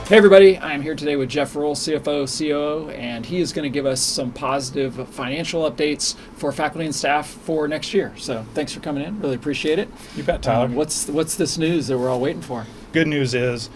Hey everybody, I'm here today with Jeff Roll, CFO, COO, and he is going to give us some positive financial updates for faculty and staff for next year. So thanks for coming in, really appreciate it. You bet, Tyler. What's this news that we're all waiting for? Good news is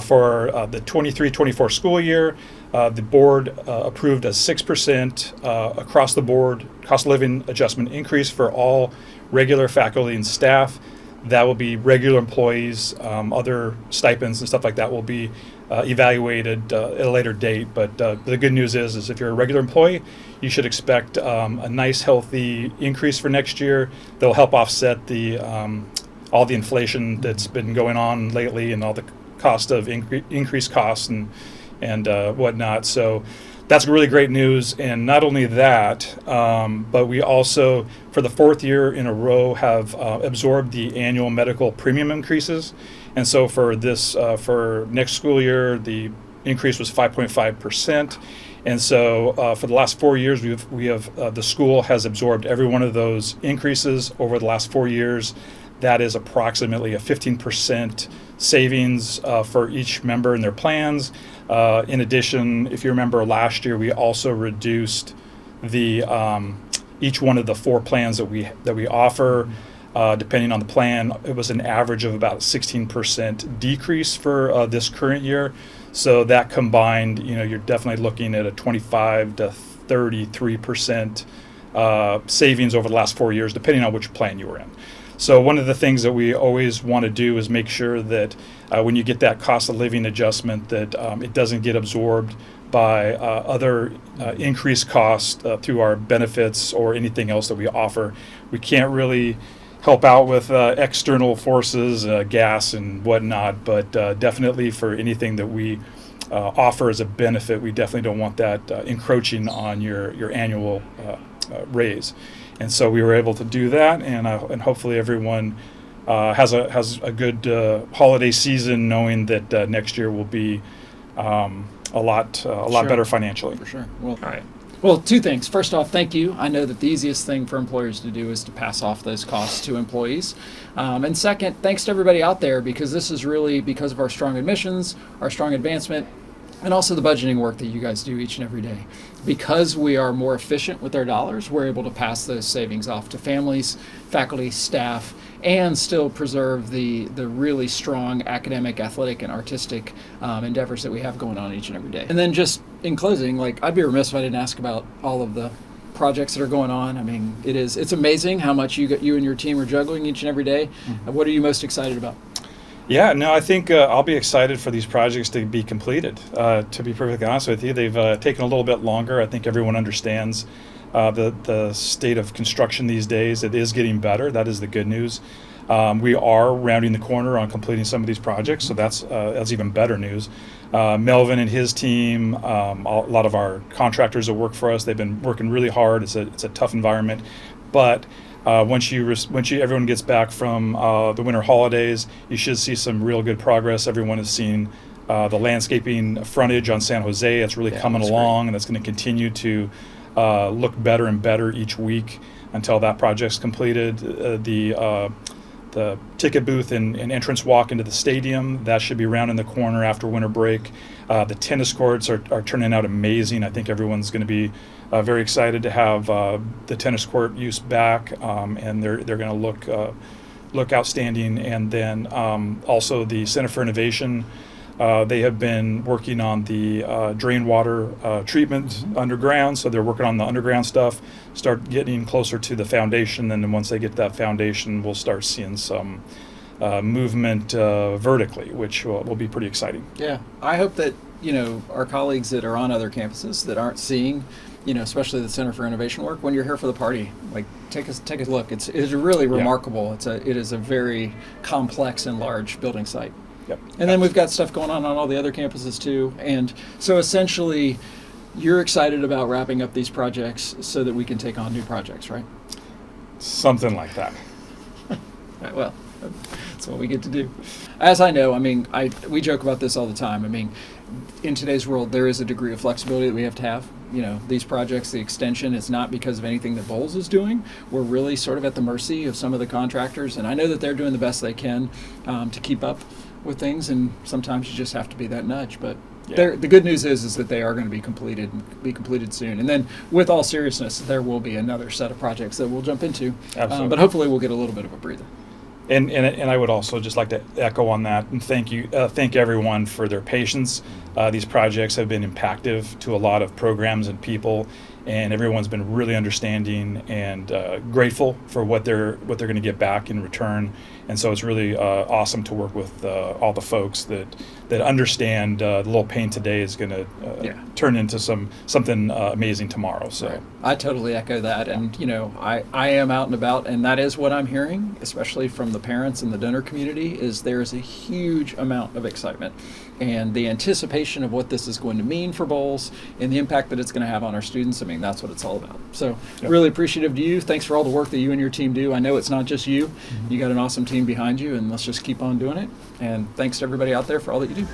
for the 23-24 school year, the board approved a 6% across the board cost of living adjustment increase for all regular faculty and staff. That will be regular employees, other stipends and stuff like that will be evaluated at a later date. But the good news is if you're a regular employee, you should expect a nice, healthy increase for next year that will help offset the all the inflation that's been going on lately and all the cost of increased costs and whatnot. So that's really great news. And not only that, but we also, for the fourth year in a row, have absorbed the annual medical premium increases. And so for next school year, the increase was 5.5%. And so for the last 4 years, the school has absorbed every one of those increases over the last 4 years. That is approximately a 15% savings for each member in their plans. In addition, if you remember last year, we also reduced the each one of the 4 plans that we offer. Depending on the plan, it was an average of about 16% decrease for this current year. So that combined, you're definitely looking at a 25 to 33% savings over the last 4 years, depending on which plan you were in. So one of the things that we always want to do is make sure that when you get that cost of living adjustment, that it doesn't get absorbed by other increased costs through our benefits or anything else that we offer. We can't really help out with external forces, gas and whatnot, but definitely for anything that we offer as a benefit, we definitely don't want that encroaching on your annual raise. And so we were able to do that, and hopefully everyone has a good holiday season, knowing that next year will be a lot Sure. better financially. For sure. Well, All right. Well, 2 things. First off, thank you. I know that the easiest thing for employers to do is to pass off those costs to employees. And second, thanks to everybody out there, because this is really because of our strong admissions, our strong advancement, and also the budgeting work that you guys do each and every day. Because we are more efficient with our dollars, we're able to pass those savings off to families, faculty, staff, and still preserve the really strong academic, athletic, and artistic endeavors that we have going on each and every day. And then just in closing, I'd be remiss if I didn't ask about all of the projects that are going on. I mean, it's amazing how much you and your team are juggling each and every day. Mm-hmm. What are you most excited about? Yeah, no, I think I'll be excited for these projects to be completed. To be perfectly honest with you, they've taken a little bit longer. I think everyone understands the state of construction these days. It is getting better. That is the good news. We are rounding the corner on completing some of these projects, so that's even better news. Melvin and his team, a lot of our contractors that work for us, they've been working really hard. It's a tough environment, but once everyone gets back from the winter holidays, you should see some real good progress. Everyone has seen the landscaping frontage on San Jose. It's really coming along, and it's going to continue to look better and better each week until that project's completed. The ticket booth and entrance walk into the stadium, that should be around in the corner after winter break. The tennis courts are turning out amazing. I think everyone's going to be very excited to have the tennis court use back, and they're going to look outstanding. And then also the Center for Innovation, they have been working on the drain water treatment underground, so they're working on the underground stuff, start getting closer to the foundation, and then once they get to that foundation, we'll start seeing some movement vertically, which will be pretty exciting. Yeah, I hope that our colleagues that are on other campuses that aren't seeing, especially the Center for Innovation work, when you're here for the party, take a look. It's really remarkable. It is a very complex and large building site. Yep. And then we've got stuff going on all the other campuses too. And so essentially, you're excited about wrapping up these projects so that we can take on new projects, right? Something like that. Right, well, that's what we get to do. As I know, we joke about this all the time. In today's world, there is a degree of flexibility that we have to have. These projects, the extension, is not because of anything that Bowles is doing. We're really sort of at the mercy of some of the contractors, and I know that they're doing the best they can to keep up with things, and sometimes you just have to be that nudge. But Yeah. the good news is that they are going to be completed soon. And then, with all seriousness, there will be another set of projects that we'll jump into. Absolutely. But hopefully, we'll get a little bit of a breather. And I would also just like to echo on that and thank everyone for their patience. These projects have been impactful to a lot of programs and people, and everyone's been really understanding and grateful for what they're going to get back in return. And so it's really awesome to work with all the folks that understand the little pain today is going to turn into something amazing tomorrow. So Right. I totally echo that. And, I am out and about, and that is what I'm hearing, especially from the parents and the donor community, is there's a huge amount of excitement and the anticipation of what this is going to mean for bowls and the impact that it's going to have on our students. I mean, that's what it's all about. So really appreciative to you. Thanks for all the work that you and your team do. I know it's not just you. You got an awesome team behind you, and let's just keep on doing it. And thanks to everybody out there for all that you do.